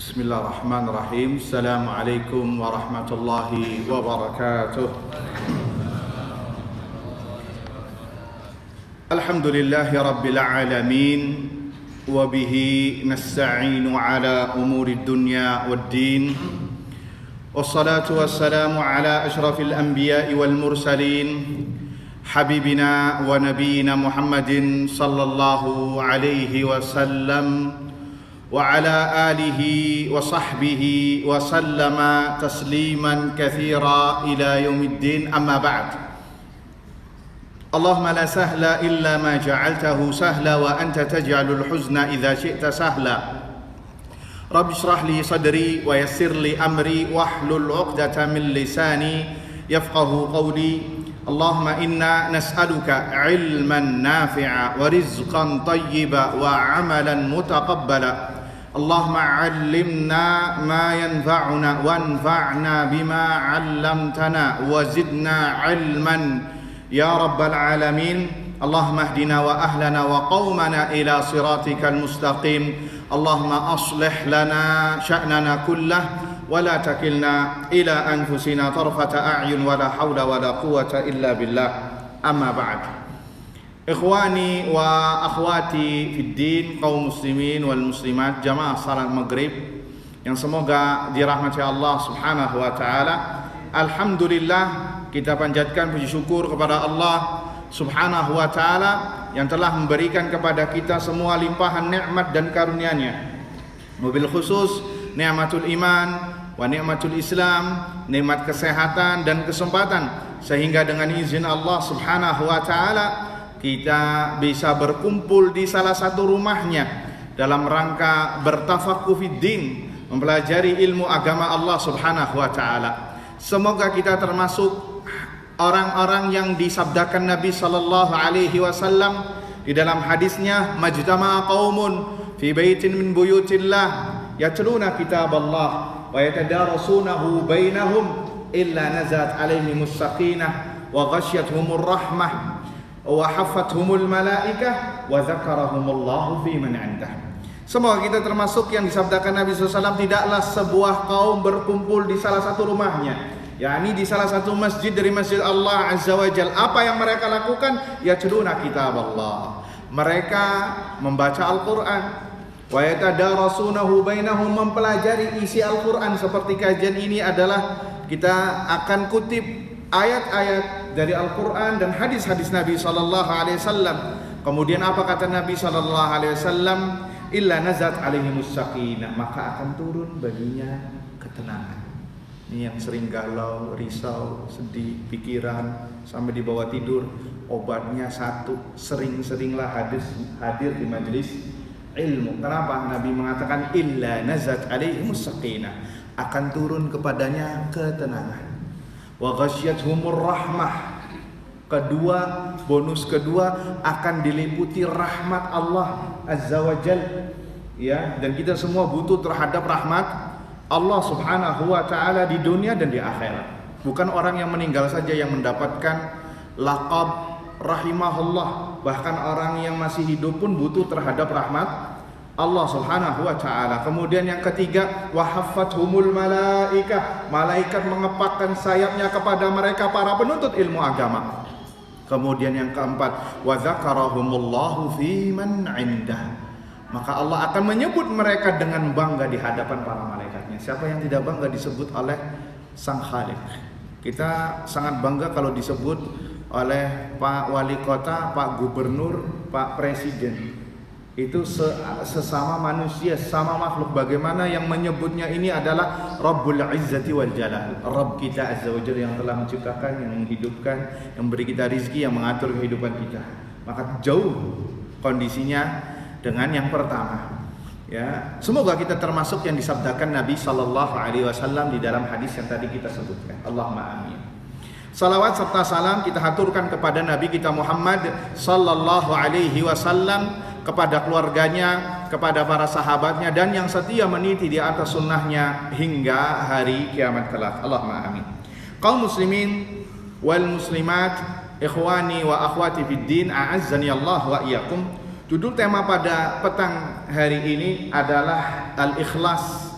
Bismillahirrahmanirrahim. Assalamualaikum warahmatullahi wabarakatuh. Alhamdulillahi rabbil alamin. Wa bihi nasta'inu ala umuri dunya waddin. Wassalatu wassalamu ala ashrafil anbiya'i wal mursalin, habibina wa nabiyina Muhammadin sallallahu alaihi wasallam wa ala alihi wa sahbihi wa sallama tasliman katsira ila yaumiddin, amma ba'd. Allahumma la sahla illa ma ja'altahu sahla wa anta taj'alul huzna idza syi'ta sahla. Rabbi shrah li sadri wa yassir li amri wahlul 'uqdatam min lisani yafqahu qawli. Allahumma inna nas'aluka ilman nafi'a wa rizqan tayyiba wa 'amalan mutaqabbala. Allahumma 'allimna ma yanfa'una wanfa'na bima 'allamtana wa zidna 'ilman ya rabbal alamin. Allahumma ihdina wa ahlana wa qaumana ila siratikal mustaqim. Allahumma aslih lana sya'nana kullah wa la takilna ila anfusina tarfata a'yun wa la hawla wa la quwwata illa billah, amma ba'd. Ikhwani wa akhwati fid din, kaum muslimin wal muslimat, jamaah salat maghrib yang semoga dirahmati Allah Subhanahu wa taala. Alhamdulillah, kita panjatkan puji syukur kepada Allah Subhanahu wa taala yang telah memberikan kepada kita semua limpahan nikmat dan karunia-Nya. Wabil khusus nikmatul iman wa nikmatul Islam, nikmat kesehatan dan kesempatan, sehingga dengan izin Allah Subhanahu wa taala kita bisa berkumpul di salah satu rumahnya dalam rangka bertafaqquh fid din, mempelajari ilmu agama Allah Subhanahu wa taala. Semoga kita termasuk orang-orang yang disabdakan Nabi sallallahu alaihi wasallam di dalam hadisnya, majtama'a qaumun fi baitin min buyutillah yatluna kitaballah wa yatadarasunahu bainahum illa nazalat alaihimus sakinah wa ghasyiyatuhumur rahmah wa haffathumul malaikah wa dzakarahumullahu fi man 'indah. Semoga kita termasuk yang disabdakan Nabi SAW, tidaklah sebuah kaum berkumpul di salah satu rumahnya, yakni di salah satu masjid dari masjid Allah Azza wa Jalla. Apa yang mereka lakukan? Yatluna kitaballah, mereka membaca Al-Quran, wa yatadarasunahu bainahum, mempelajari isi Al-Quran. Seperti kajian ini adalah kita akan kutip ayat-ayat dari Al-Quran dan hadis-hadis Nabi sallallahu alaihi wasallam. Kemudian apa kata Nabi sallallahu alaihi wasallam? Illa nazat alaihimus sakinah, maka akan turun baginya ketenangan. Ini yang sering galau, risau, sedih, pikiran sampai dibawa tidur, obatnya satu, sering-seringlah hadir di majelis ilmu. Kenapa? Nabi mengatakan illa nazat alaihimus sakinah, akan turun kepadanya ketenangan. Wa ghasyiyatuhumur rahmah, kedua, bonus kedua, akan diliputi rahmat Allah Azza wa Jalla, ya. Dan kita semua butuh terhadap rahmat Allah Subhanahu wa taala di dunia dan di akhirat. Bukan orang yang meninggal saja yang mendapatkan laqab rahimahullah, bahkan orang yang masih hidup pun butuh terhadap rahmat Allah Subhanahu wa taala. Kemudian yang ketiga, wa haffathumul malaikah, malaikat mengepakkan sayapnya kepada mereka para penuntut ilmu agama. Kemudian yang keempat, wa dzakarahumullahu fi man 'indah, maka Allah akan menyebut mereka dengan bangga di hadapan para malaikatnya. Siapa yang tidak bangga disebut oleh Sang Khalik? Kita sangat bangga kalau disebut oleh Pak Wali Kota, Pak Gubernur, Pak Presiden. Itu sesama manusia, sama makhluk. Bagaimana yang menyebutnya ini adalah Rabbul Izzati wal Jalal, Rabb kita Azza wa Jalla, yang telah menciptakan, yang menghidupkan, yang beri kita rizki, yang mengatur kehidupan kita. Maka jauh kondisinya dengan yang pertama, ya. Semoga kita termasuk yang disabdakan Nabi sallallahu alaihi wasallam di dalam hadis yang tadi kita sebutkan. Allahumma amin. Salawat serta salam kita haturkan kepada Nabi kita Muhammad sallallahu alaihi wasallam, kepada keluarganya, kepada para sahabatnya, dan yang setia meniti di atas sunnahnya hingga hari kiamat kelak. Allahumma amin. Kaum muslimin wal muslimat, ikhwani wa akhwati fid din, a'azzani Allah wa iyyakum. Judul tema pada petang hari ini adalah al-ikhlas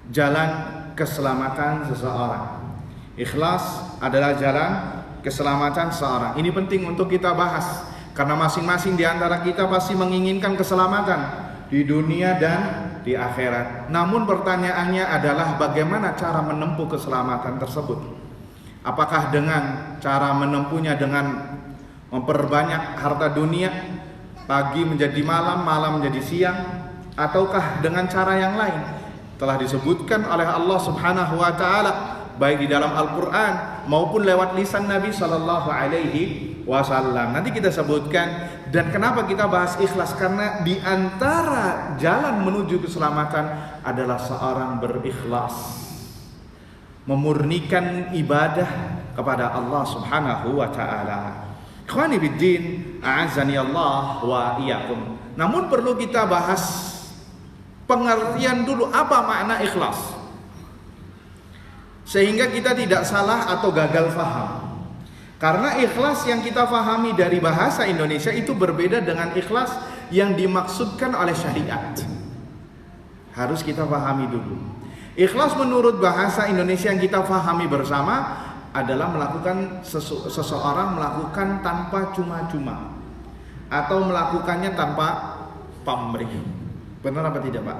jalan keselamatan seseorang. Ikhlas adalah jalan keselamatan seseorang. Ini penting untuk kita bahas, karena masing-masing di antara kita pasti menginginkan keselamatan di dunia dan di akhirat. Namun pertanyaannya adalah bagaimana cara menempuh keselamatan tersebut? Apakah dengan cara menempuhnya dengan memperbanyak harta dunia, pagi menjadi malam, malam menjadi siang, ataukah dengan cara yang lain? Telah disebutkan oleh Allah Subhanahu wa taala baik di dalam Al-Qur'an maupun lewat lisan Nabi sallallahu alaihi wasallam. Nanti kita sebutkan. Dan kenapa kita bahas ikhlas? Karena di antara jalan menuju keselamatan adalah seorang berikhlas, memurnikan ibadah kepada Allah Subhanahu wa taala. Ikhwani biddin, a'azzani Allah wa iyyakum. Namun perlu kita bahas pengertian dulu apa makna ikhlas, sehingga kita tidak salah atau gagal faham. Karena ikhlas yang kita fahami dari bahasa Indonesia itu berbeda dengan ikhlas yang dimaksudkan oleh syariat. Harus kita pahami dulu. Ikhlas menurut bahasa Indonesia yang kita fahami bersama adalah melakukan seseorang melakukan tanpa cuma-cuma atau melakukannya tanpa pamrih. Benar apa tidak, Pak?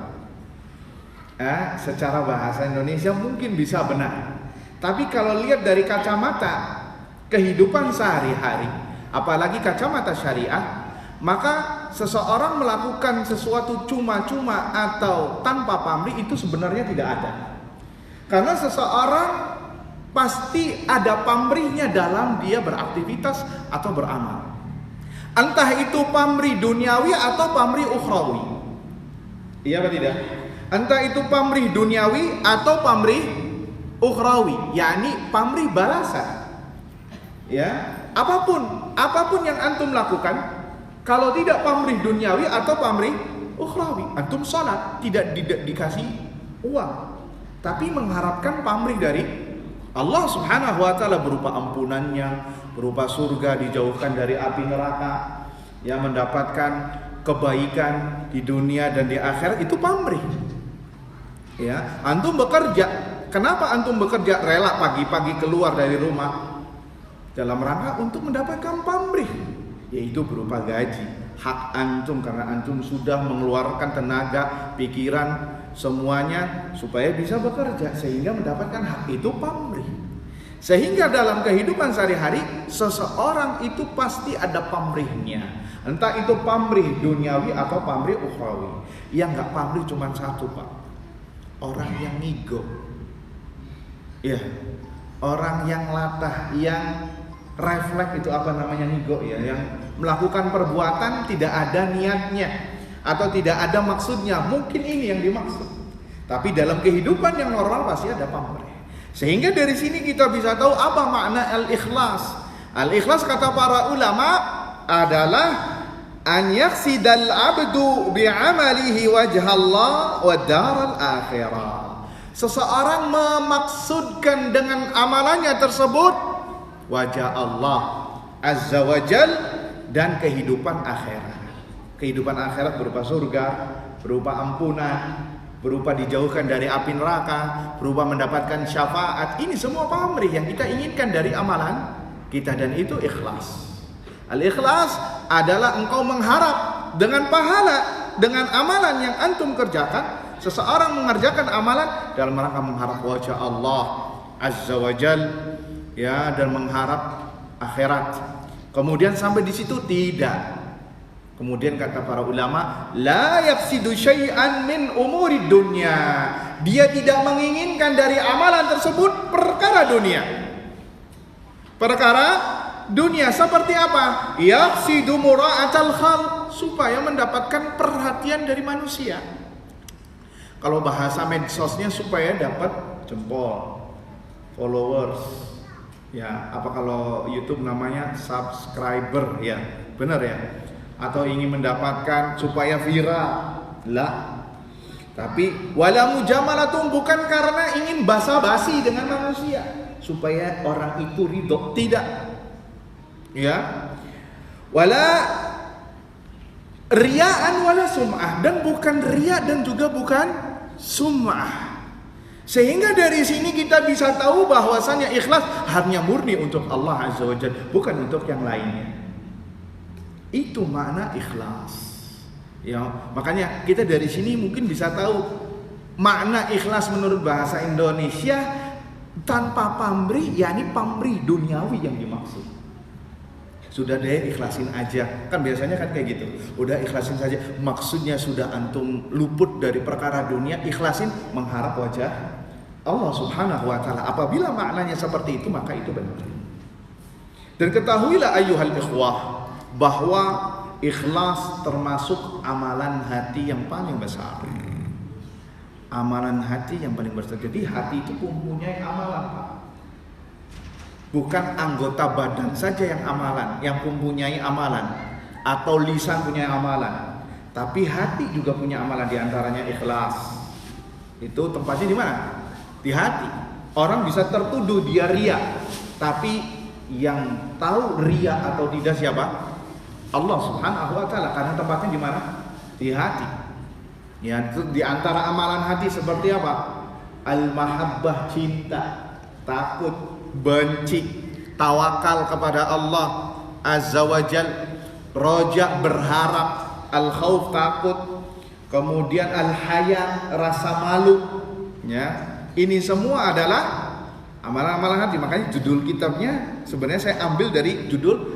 Secara bahasa Indonesia mungkin bisa benar. Tapi kalau lihat dari kacamata kehidupan sehari-hari, apalagi kacamata syariah, maka seseorang melakukan sesuatu cuma-cuma atau tanpa pamrih itu sebenarnya tidak ada. Karena seseorang pasti ada pamrihnya dalam dia beraktivitas atau beramal. Entah itu pamrih duniawi atau pamrih ukhrawi. Iya apa tidak? Entah itu pamrih duniawi atau pamrih ukhrawi, yakni pamrih balasan. Ya, apapun yang antum lakukan, kalau tidak pamrih duniawi atau pamrih ukhrawi, antum salat tidak dikasih uang, tapi mengharapkan pamrih dari Allah Subhanahu wa taala berupa ampunannya, berupa surga, dijauhkan dari api neraka, yang mendapatkan kebaikan di dunia dan di akhirat, itu pamrih. Ya, antum bekerja. Kenapa antum bekerja rela pagi-pagi keluar dari rumah? Dalam rangka untuk mendapatkan pamrih, yaitu berupa gaji, hak antum, karena antum sudah mengeluarkan tenaga, pikiran, semuanya supaya bisa bekerja sehingga mendapatkan hak itu pamrih. Sehingga dalam kehidupan sehari-hari seseorang itu pasti ada pamrihnya, entah itu pamrih duniawi atau pamrih ukhrawi. Yang nggak pamrih cuma satu, Pak, orang yang ngigo, ya, orang yang latah, yang refleks, itu apa namanya, ngigo ya, yang melakukan perbuatan tidak ada niatnya atau tidak ada maksudnya. Mungkin ini yang dimaksud, tapi dalam kehidupan yang normal pasti ada pamrih. Sehingga dari sini kita bisa tahu apa makna al-ikhlas. Al-ikhlas kata para ulama adalah an yaqsidal abdu bi'amalihi wajhallah wa daral akhirah. Seseorang memaksudkan dengan amalannya tersebut wajah Allah Azza wa Jal dan kehidupan akhirat. Kehidupan akhirat berupa surga, berupa ampunan, berupa dijauhkan dari api neraka, berupa mendapatkan syafaat. Ini semua pamrih yang kita inginkan dari amalan kita, dan itu ikhlas. Al-ikhlas adalah engkau mengharap dengan pahala, dengan amalan yang antum kerjakan. Seseorang mengerjakan amalan dalam rangka mengharap wajah Allah Azza wa Jal, ya, dan mengharap akhirat. Kemudian sampai di situ tidak. Kemudian kata para ulama, la yafsidu syai'an min umuri dunya. Dia tidak menginginkan dari amalan tersebut perkara dunia. Perkara dunia seperti apa? Yafsidu mura'atal khalq, supaya mendapatkan perhatian dari manusia. Kalau bahasa medsosnya supaya dapat jempol, followers. Ya, apa kalau YouTube namanya subscriber, ya, benar ya? Atau ingin mendapatkan supaya viral lah. Tapi wala mujamalatun, bukan karena ingin basa-basi dengan manusia supaya orang itu ridho, tidak, ya. Wala riya'an wala sum'ah, dan bukan riya dan juga bukan sum'ah. Sehingga dari sini kita bisa tahu bahwasannya ikhlas hanya murni untuk Allah Azza wa Jalla, bukan untuk yang lainnya. Itu makna ikhlas. Ya, makanya kita dari sini mungkin bisa tahu makna ikhlas menurut bahasa Indonesia tanpa pamrih, yakni pamrih duniawi yang dimaksud. Sudah deh ikhlasin aja, kan biasanya kan kayak gitu. Udah ikhlasin saja, maksudnya sudah antum luput dari perkara dunia, ikhlasin mengharap wajah Allah Subhanahu wa taala. Apabila maknanya seperti itu, maka itu benar. Dan ketahuilah ayyuhal ikhwah bahwa ikhlas termasuk amalan hati yang paling besar. Amalan hati yang paling besar. Jadi hati itu mempunyai amalan, Pak. Bukan anggota badan saja yang amalan, yang mempunyai amalan, atau lisan punya amalan, tapi hati juga punya amalan, diantaranya ikhlas. Itu tempatnya di mana? Di hati. Orang bisa tertuduh dia ria, tapi yang tahu ria atau tidak siapa? Allah Subhanahu wa taala. Karena tempatnya di mana? Di hati. Ya, itu di antara amalan hati seperti apa? Al-mahabbah, cinta, takut, benci, tawakal kepada Allah Azza wa Jal, roja, berharap, al-khauf, takut, kemudian al-haya, rasa malu. Ya, ini semua adalah amalan-amalan hati. Makanya judul kitabnya sebenarnya saya ambil dari judul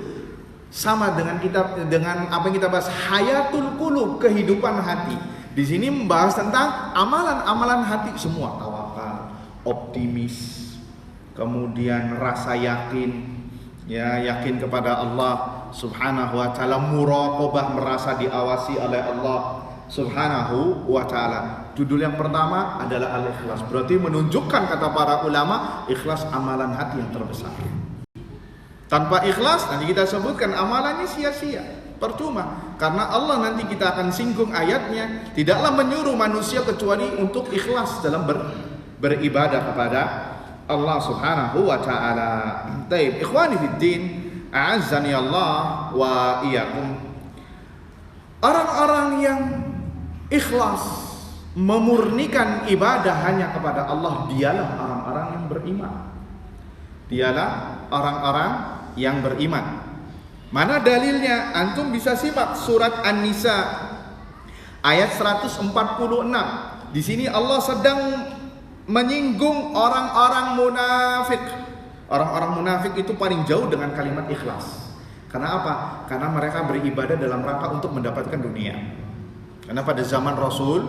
sama dengan kitab, dengan apa yang kita bahas, Hayatul Qulub, kehidupan hati. Di sini membahas tentang amalan-amalan hati semua, tawakal, optimis, kemudian rasa yakin, ya, yakin kepada Allah Subhanahu wa taala, muraqabah, merasa diawasi oleh Allah Subhanahu wa taala. Judul yang pertama adalah al-ikhlas. Berarti menunjukkan, kata para ulama, ikhlas amalan hati yang terbesar. Tanpa ikhlas nanti kita sebutkan amalannya sia-sia, percuma. Karena Allah nanti kita akan singgung ayatnya, tidaklah menyuruh manusia kecuali untuk ikhlas dalam beribadah kepada Allah Subhanahu wa taala. Baik, ikhwani fid din, a'azzani Allah wa iyyakum. Orang-orang yang ikhlas memurnikan ibadah hanya kepada Allah, dialah orang-orang yang beriman. Dialah orang-orang yang beriman. Mana dalilnya? Antum bisa simak surat An-Nisa ayat 146. Di sini Allah sedang menyinggung orang-orang munafik. Orang-orang munafik itu paling jauh dengan kalimat ikhlas. Karena apa? Karena mereka beribadah dalam rangka untuk mendapatkan dunia. Karena pada zaman Rasul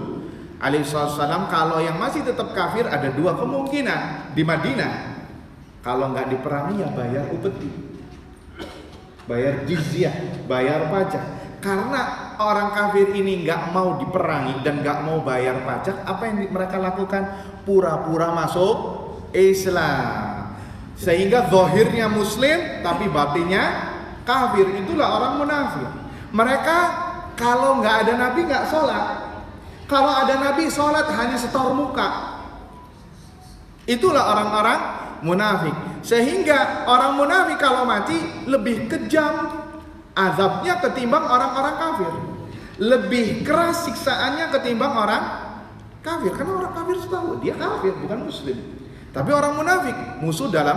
alaihissalam, kalau yang masih tetap kafir ada dua kemungkinan di Madinah. Kalau nggak diperangi ya bayar upeti, bayar jizyah, bayar pajak. Karena orang kafir ini nggak mau diperangi dan nggak mau bayar pajak, apa yang mereka lakukan? Pura-pura masuk Islam, sehingga zahirnya Muslim tapi batinnya kafir. Itulah orang munafik. Mereka kalau nggak ada Nabi nggak sholat, kalau ada Nabi sholat hanya setor muka. Itulah orang-orang munafik. Sehingga orang munafik kalau mati lebih kejam azabnya ketimbang orang-orang kafir, lebih keras siksaannya ketimbang orang kafir. Karena orang kafir tahu dia kafir, bukan muslim. Tapi orang munafik musuh dalam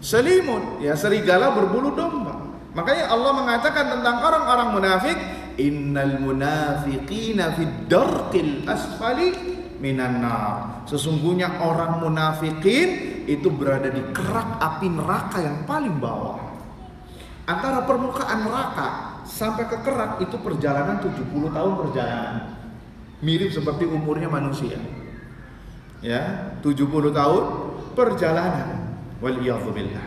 selimut, ya, serigala berbulu domba. Makanya Allah mengatakan tentang orang-orang munafik, innal munafiqina fid darqil asfali minan nar. Sesungguhnya orang munafikin itu berada di kerak api neraka yang paling bawah. Antara permukaan neraka sampai ke kerak itu perjalanan 70 tahun perjalanan. Mirip seperti umurnya manusia. Ya, 70 tahun perjalanan. Waliyadzubillah.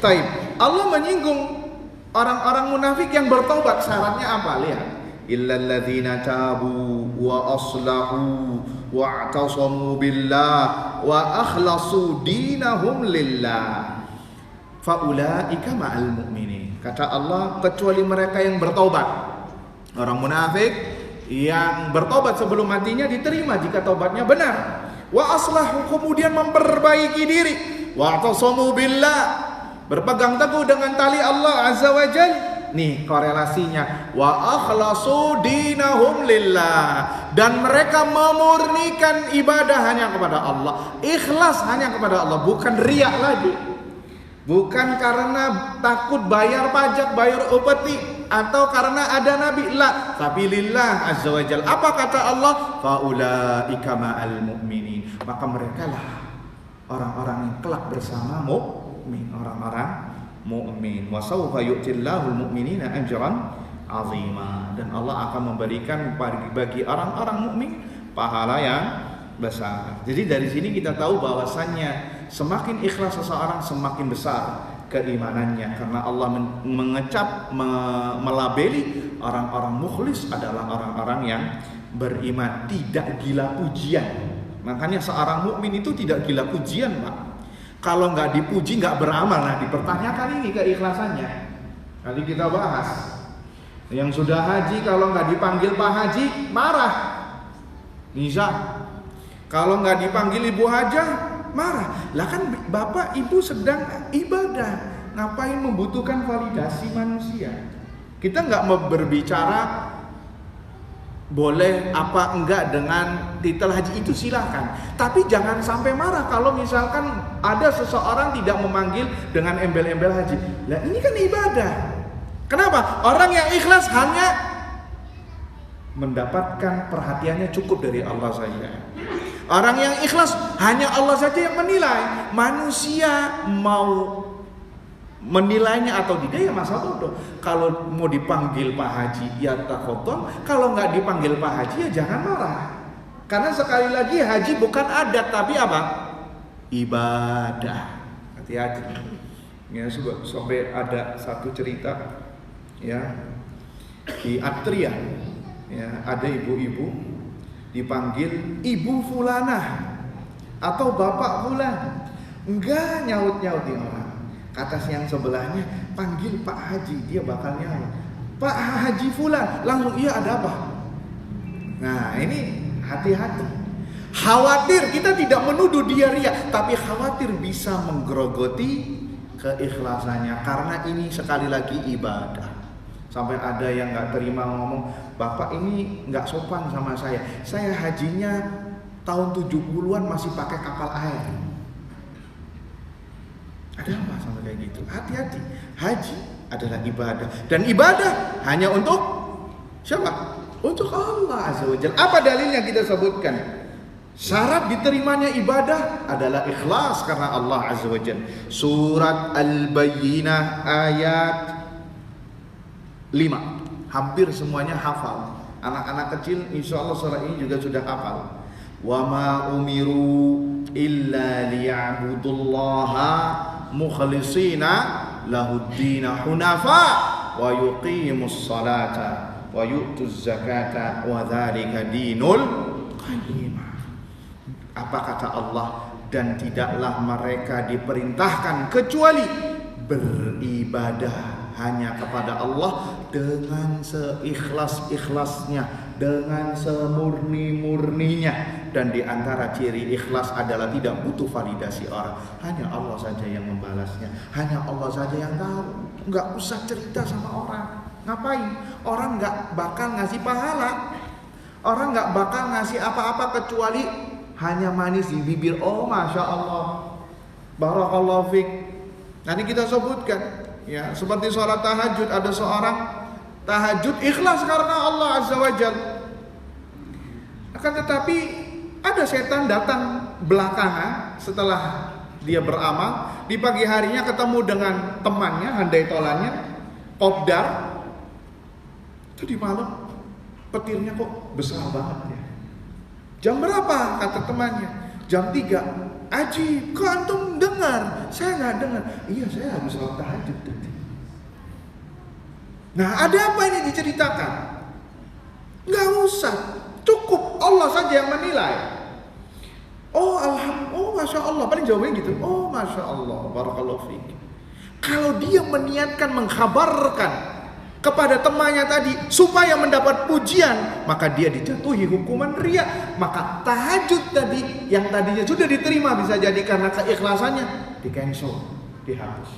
Taib. Allah menyinggung orang-orang munafik yang bertobat. Syaratnya apa? Lihat. Illal ladzina tabu wa aslahu wa i'tasamu billah wa akhlasu dinahum lillah faulaika ma'al mu'minin. Kata Allah, kecuali mereka yang bertobat. Orang munafik yang bertobat sebelum matinya diterima jika tobatnya benar. Wa aslahu, kemudian memperbaiki diri. Wa i'tasamu billah, berpegang teguh dengan tali Allah Azza wa Jalla. nih korelasinya, wa akhlasu dinahum lillah, dan mereka memurnikan ibadah hanya kepada Allah, ikhlas hanya kepada Allah, bukan riya lagi, bukan karena takut bayar pajak, bayar upeti, atau karena ada nabi, la, tapi lillah azza wajal. Apa kata Allah? Faulaika ma'al mu'minin, maka mereka lah orang-orang yang kelak bersama mukmin, orang-orang mukmin. Wa sawfa yu'tillahul mu'minina ajran 'azima, dan Allah akan memberikan bagi orang-orang mukmin pahala yang besar. Jadi dari sini kita tahu bahwasannya semakin ikhlas seseorang semakin besar keimanannya, karena Allah mengecap, melabeli orang-orang mukhlis adalah orang-orang yang beriman, tidak gila pujian. Makanya seorang mukmin itu tidak gila pujian, Pak. Kalau nggak dipuji nggak beramal. Nah, dipertanyakan ini keikhlasannya. Tadi kita bahas, yang sudah haji kalau nggak dipanggil Pak Haji marah. Bisa. Kalau nggak dipanggil Ibu Hajah marah. Lah kan Bapak Ibu sedang ibadah, ngapain membutuhkan validasi manusia? Kita nggak berbicara boleh apa enggak dengan titel haji, itu silahkan, tapi jangan sampai marah kalau misalkan ada seseorang tidak memanggil dengan embel-embel haji. Lah ini kan ibadah. Kenapa? Orang yang ikhlas hanya mendapatkan perhatiannya cukup dari Allah saja. Orang yang ikhlas hanya Allah saja yang menilai. Manusia mau menilainya atau tidak ya masa bodoh. Kalau mau dipanggil Pak Haji ya tafadhol, kalau nggak dipanggil Pak Haji ya jangan marah. Karena sekali lagi haji bukan adat tapi apa? Ibadah. Hati-hati. Ya, sampai ada satu cerita ya di Atria, ya ada ibu-ibu dipanggil Ibu Fulanah atau Bapak Fulan, enggak nyaut-nyautin orang. Kata yang sebelahnya, panggil Pak Haji, dia bakal nyaut. Pak Haji Fulan, langsung iya ada apa? Nah ini hati-hati. Khawatir, kita tidak menuduh dia riya, tapi khawatir bisa menggerogoti keikhlasannya, karena ini sekali lagi ibadah. Sampai ada yang nggak terima ngomong, Bapak ini nggak sopan sama saya hajinya tahun 70-an masih pakai kapal air. Ada apa sama kayak gitu? Hati-hati. Haji adalah ibadah, dan ibadah hanya untuk siapa? Untuk Allah azza wajalla. Apa dalilnya kita sebutkan? Syarat diterimanya ibadah adalah ikhlas karena Allah azza wajalla. Surat Al-Bayyinah ayat 5. Hampir semuanya hafal. Anak-anak kecil insyaallah surah ini juga sudah hafal. Wa ma umiru illa liya'budullaha mukhlishina lahuddina hunafa wa yuqimus salata wa yu'tuz zakata wa dzalika dinul qayyim. Apa kata Allah? Dan tidaklah mereka diperintahkan kecuali beribadah hanya kepada Allah dengan seikhlas-ikhlasnya, dengan semurni-murninya. Dan di antara ciri ikhlas adalah tidak butuh validasi orang. Hanya Allah saja yang membalasnya, hanya Allah saja yang tahu. Nggak usah cerita sama orang. Ngapain? Orang nggak bakal ngasih pahala, orang nggak bakal ngasih apa-apa kecuali hanya manis di bibir. Oh masya Allah, barakallahu fiik. Nanti kita sebutkan. Ya, seperti sholat tahajud, ada seorang tahajud ikhlas karena Allah azza wajalla. Akan tetapi ada setan datang belakangan setelah dia beramal. Di pagi harinya ketemu dengan temannya, handai tolannya, kopdar. Itu di malam petirnya kok besar banget ya. Jam berapa? Kata temannya. Jam 3. Aji, kok antum dengar? Saya nggak dengar. Iya, saya habis sholat tahajud tadi. Nah, ada apa ini diceritakan? Nggak usah, cukup Allah saja yang menilai. Oh, masya Allah. Paling jawabannya gitu. Oh, masya Allah, barakallahu fiik. Kalau dia meniatkan mengkhabarkan kepada temannya tadi supaya mendapat pujian, maka dia dijatuhi hukuman riya. Maka tahajud tadi yang tadinya sudah diterima bisa jadi karena keikhlasannya di cancel, dihapus.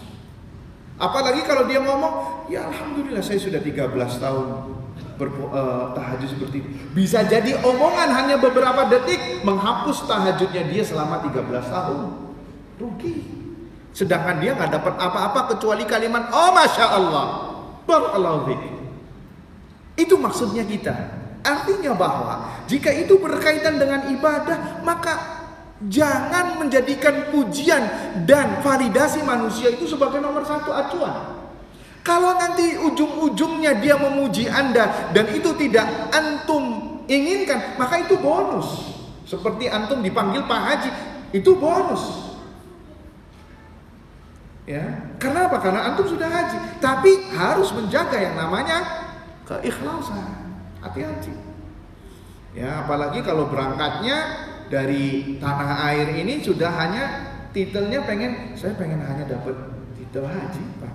Apalagi kalau dia ngomong, ya alhamdulillah saya sudah 13 tahun tahajud seperti ini. Bisa jadi omongan hanya beberapa detik menghapus tahajudnya dia selama 13 tahun. Rugi. Sedangkan dia nggak dapat apa-apa kecuali kalimat, oh masya Allah, barakallahu fiik. Itu maksudnya kita. Artinya bahwa jika itu berkaitan dengan ibadah, maka jangan menjadikan pujian dan validasi manusia itu sebagai nomor satu acuan. Kalau nanti ujung-ujungnya dia memuji Anda dan itu tidak antum inginkan, maka itu bonus. Seperti antum dipanggil Pak Haji, itu bonus. Ya, karena apa? Karena antum sudah haji. Tapi harus menjaga yang namanya keikhlasan. Hati-hati. Ya, apalagi kalau berangkatnya dari tanah air ini sudah hanya titelnya saya pengen hanya dapat titel haji, Pak.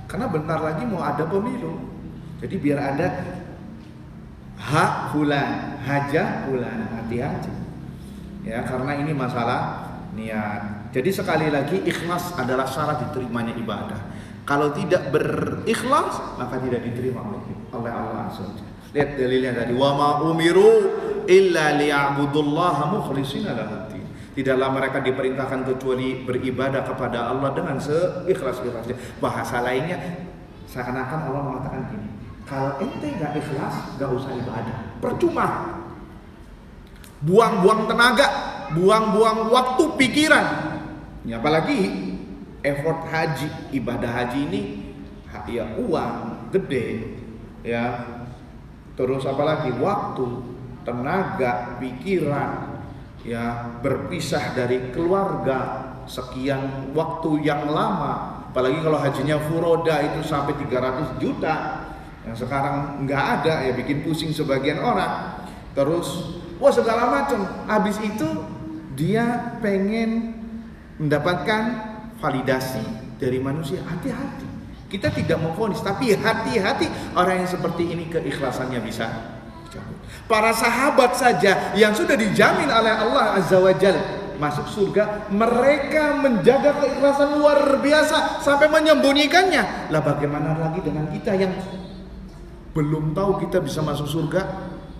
Karena bentar lagi mau ada pemilu. Jadi biar ada hak fulan, hajah fulan, hati-hati. Ya, karena ini masalah niat. Jadi sekali lagi ikhlas adalah syarat diterimanya ibadah. Kalau tidak berikhlas maka tidak diterima oleh Allah SWT. Lihat dalilnya tadi, wa ma umiru illa liya'budullaha mukhlishina lahud-din. Tidaklah mereka diperintahkan kecuali beribadah kepada Allah dengan seikhlas-ikhlasnya. Bahasa lainnya seakan-akan Allah mengatakan gini, kalau ente gak ikhlas gak usah ibadah, percuma. Buang-buang tenaga, buang-buang waktu, pikiran. Ya, apalagi effort haji, ibadah haji ini ya uang gede, ya. Terus apalagi waktu, tenaga, pikiran, ya, berpisah dari keluarga sekian waktu yang lama. Apalagi kalau hajinya furoda itu sampai 300 juta. Yang sekarang nggak ada, ya bikin pusing sebagian orang. Terus wah segala macam. Habis itu dia pengen mendapatkan validasi dari manusia. Hati-hati. Kita tidak memvonis, tapi hati-hati orang yang seperti ini keikhlasannya bisa dicabut. Para sahabat saja yang sudah dijamin oleh Allah Azza wa Jalla masuk surga, mereka menjaga keikhlasan luar biasa sampai menyembunyikannya. Lah bagaimana lagi dengan kita yang belum tahu kita bisa masuk surga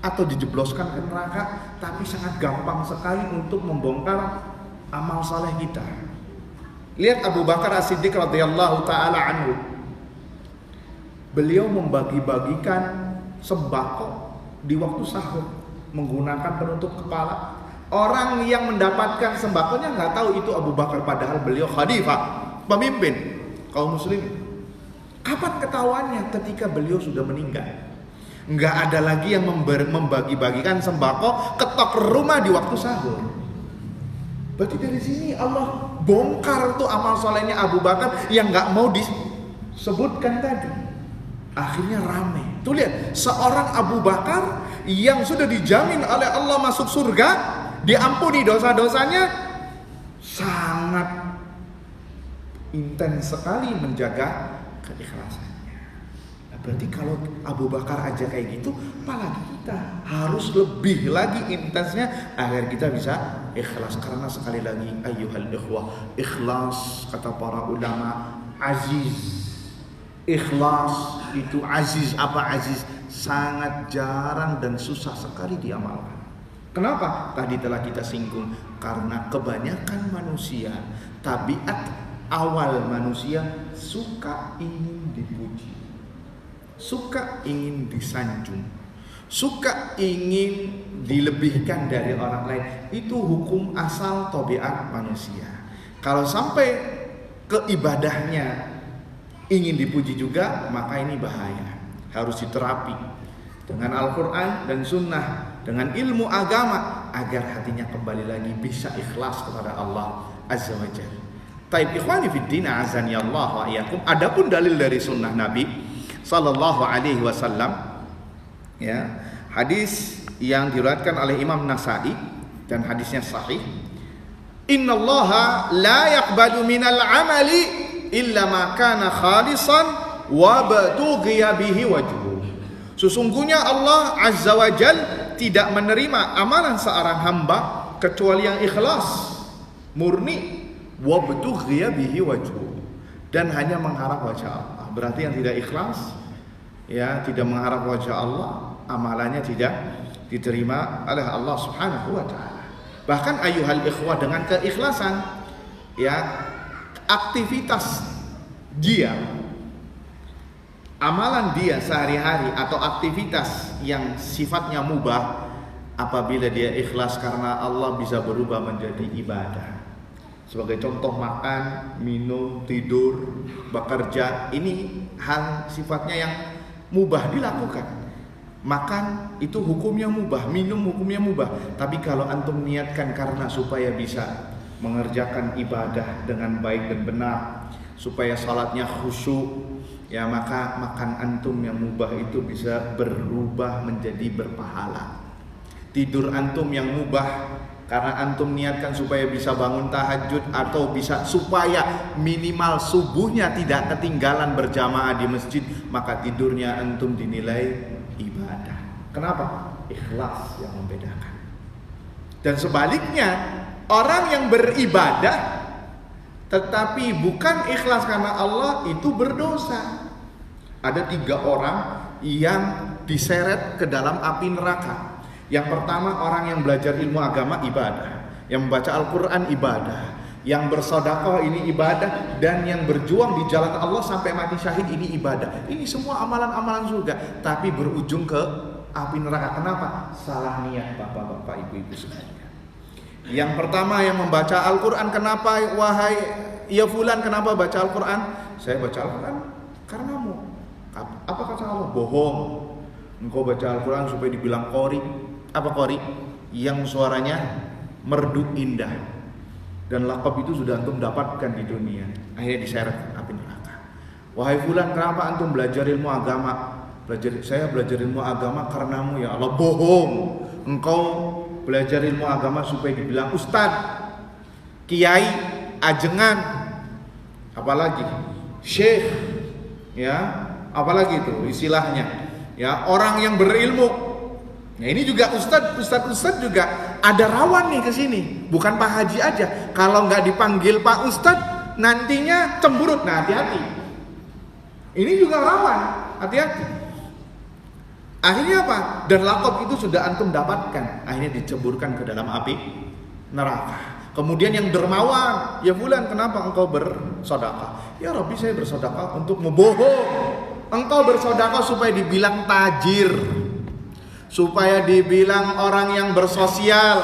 atau dijebloskan ke neraka, tapi sangat gampang sekali untuk membongkar amal saleh kita. Lihat Abu Bakar As-Siddiq radhiyallahu taala anhu. Beliau membagi-bagikan sembako di waktu sahur menggunakan penutup kepala. Orang yang mendapatkan sembakonya nggak tahu itu Abu Bakar, padahal beliau khalifah, pemimpin kaum muslimin. Kapan ketahuannya? Ketika beliau sudah meninggal. Nggak ada lagi yang membagi-bagikan sembako ketok rumah di waktu sahur. Berarti dari sini Allah bongkar tuh amal solehnya Abu Bakar yang nggak mau disebutkan tadi. Akhirnya rame. Tuh lihat, seorang Abu Bakar yang sudah dijamin oleh Allah masuk surga, diampuni dosa-dosanya, sangat intens sekali menjaga keikhlasannya. Nah, berarti kalau Abu Bakar aja kayak gitu, apalagi kita harus lebih lagi intensnya agar kita bisa ikhlas. Karena sekali lagi ayyuhal ikhwah, ikhlas kata para ulama aziz. Ikhlas itu aziz. Apa aziz? Sangat jarang dan susah sekali diamalkan. Kenapa? Tadi telah kita singgung. Karena kebanyakan manusia, tabiat awal manusia suka ingin dipuji, suka ingin disanjung, suka ingin dilebihkan dari orang lain. Itu hukum asal tabiat manusia. Kalau sampai ke ibadahnya ingin dipuji juga, maka ini bahaya. Harus diterapi dengan Al-Quran dan Sunnah, dengan ilmu agama, agar hatinya kembali lagi bisa ikhlas kepada Allah Azza wa Jalla. Taib ikhwani fiddin azani Allah wa iyyakum. Adapun dalil dari sunnah Nabi sallallahu alaihi wasallam, ya, hadis yang diriwayatkan oleh Imam Nasa'i dan hadisnya sahih. Innallaha la yaqbalu minal amali illa ma kana khalisan wa batughiya bihi wajhu. Sesungguhnya Allah Azza wa Jalla tidak menerima amalan seorang hamba kecuali yang ikhlas, murni, wa batughiya bihi wajhu, dan hanya mengharap wajah Allah. Berarti yang tidak ikhlas, ya, tidak mengharap wajah Allah, amalannya tidak diterima oleh Allah Subhanahu wa taala. Bahkan ayuhal ikhwah, dengan keikhlasan, ya, aktivitas dia, amalan dia sehari-hari atau aktivitas yang sifatnya mubah, apabila dia ikhlas karena Allah, bisa berubah menjadi ibadah. Sebagai contoh, makan, minum, tidur, bekerja, ini hal sifatnya yang mubah dilakukan. Makan itu hukumnya mubah, minum hukumnya mubah. Tapi kalau antum niatkan karena supaya bisa mengerjakan ibadah dengan baik dan benar, supaya salatnya khusyuk, ya, maka makan antum yang mubah itu bisa berubah menjadi berpahala. Tidur antum yang mubah karena antum niatkan supaya bisa bangun tahajud, atau bisa supaya minimal subuhnya tidak ketinggalan berjamaah di masjid, maka tidurnya antum dinilai ibadah. Kenapa? Ikhlas yang membedakan. Dan sebaliknya, orang yang beribadah tetapi bukan ikhlas karena Allah, itu berdosa. Ada 3 orang yang diseret ke dalam api neraka. Yang pertama, orang yang belajar ilmu agama, ibadah, yang membaca Al-Quran, ibadah, yang bersedekah, ini ibadah, dan yang berjuang di jalan Allah sampai mati syahid, ini ibadah. Ini semua amalan-amalan surga, tapi berujung ke api neraka. Kenapa? Salah niat bapak-bapak, ibu-ibu sekalian. Yang pertama yang membaca Al-Quran, kenapa wahai ya fulan, kenapa baca Al-Quran? Saya baca Al-Quran karenamu. Apa kata Allah? Bohong. Engkau baca Al-Quran supaya dibilang qori. Apa qori? Yang suaranya merdu indah. Dan lakab itu sudah antum dapatkan di dunia. Akhirnya diseret api neraka. Wahai fulan, kenapa antum belajar ilmu agama? Saya belajar ilmu agama karenamu ya Allah. Bohong. Engkau belajar ilmu agama supaya dibilang ustad, kiai, ajengan, apalagi syekh, ya, apalagi itu istilahnya, ya, orang yang berilmu. Nah, ini juga ustad juga ada rawan nih ke sini. Bukan Pak Haji aja. Kalau nggak dipanggil Pak Ustad, nantinya cemburut. Nah, hati-hati. Ini juga rawan, hati-hati. Akhirnya apa? Dan lakop itu sudah antum dapatkan. Akhirnya diceburkan ke dalam api neraka. Kemudian yang dermawan, ya fulan, kenapa engkau bersedekah? Ya Rabbi, saya bersedekah untuk membohong. Engkau bersedekah supaya dibilang tajir, supaya dibilang orang yang bersosial,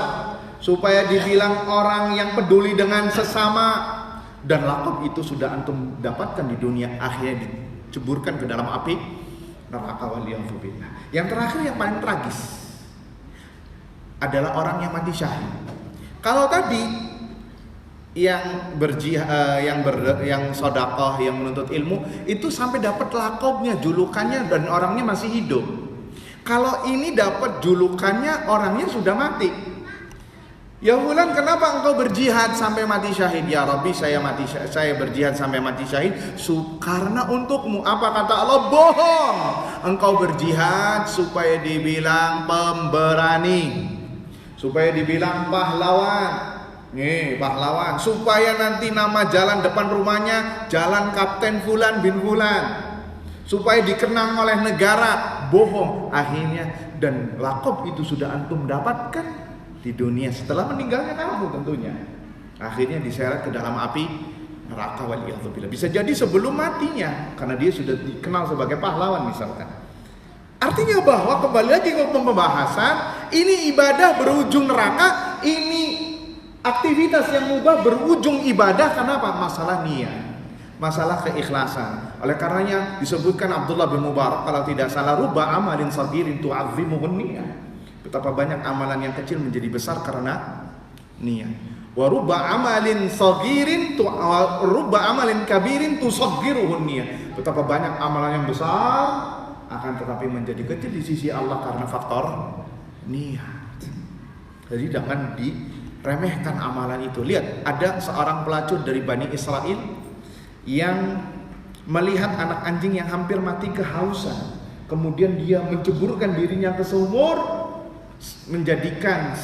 supaya dibilang orang yang peduli dengan sesama. Dan lakop itu sudah antum dapatkan di dunia, akhirnya diceburkan ke dalam api neraka, waliyadzubillah. Yang terakhir, yang paling tragis adalah orang yang mati syahid. Kalau tadi yang yang sedekah, yang menuntut ilmu, itu sampai dapat lakopnya, julukannya, dan orangnya masih hidup. Kalau ini dapat julukannya, orangnya sudah mati. Ya fulan, kenapa engkau berjihad sampai mati syahid? Ya Rabbi, saya berjihad sampai mati syahid karena untukmu. Apa kata Allah? Bohong. Engkau berjihad supaya dibilang pemberani, supaya dibilang pahlawan. Nih, pahlawan, supaya nanti nama jalan depan rumahnya Jalan Kapten Fulan bin Fulan, supaya dikenang oleh negara. Bohong. Akhirnya, dan lakop itu sudah antum dapatkan di dunia setelah meninggalnya kamu tentunya. Akhirnya diseret ke dalam api neraka, waliyadzubillah. Bisa jadi sebelum matinya, karena dia sudah dikenal sebagai pahlawan misalkan. Artinya bahwa kembali lagi ke pembahasan, ini ibadah berujung neraka, ini aktivitas yang mubah berujung ibadah. Kenapa? Masalah niat, masalah keikhlasan. Oleh karenanya disebutkan Abdullah bin Mubarak, kalau tidak salah, rubba amalin sagirin tu'azzimuhun niat. Betapa banyak amalan yang kecil menjadi besar karena niat. Wa rubba amalin sagirin rubba amalin kabirin tusaggiruhun niat. Betapa banyak amalan yang besar akan tetapi menjadi kecil di sisi Allah karena faktor niat. Jadi jangan diremehkan amalan itu. Lihat, ada seorang pelacur dari Bani Israel yang melihat anak anjing yang hampir mati kehausan. Kemudian dia menceburkan dirinya ke sumur, menjadikan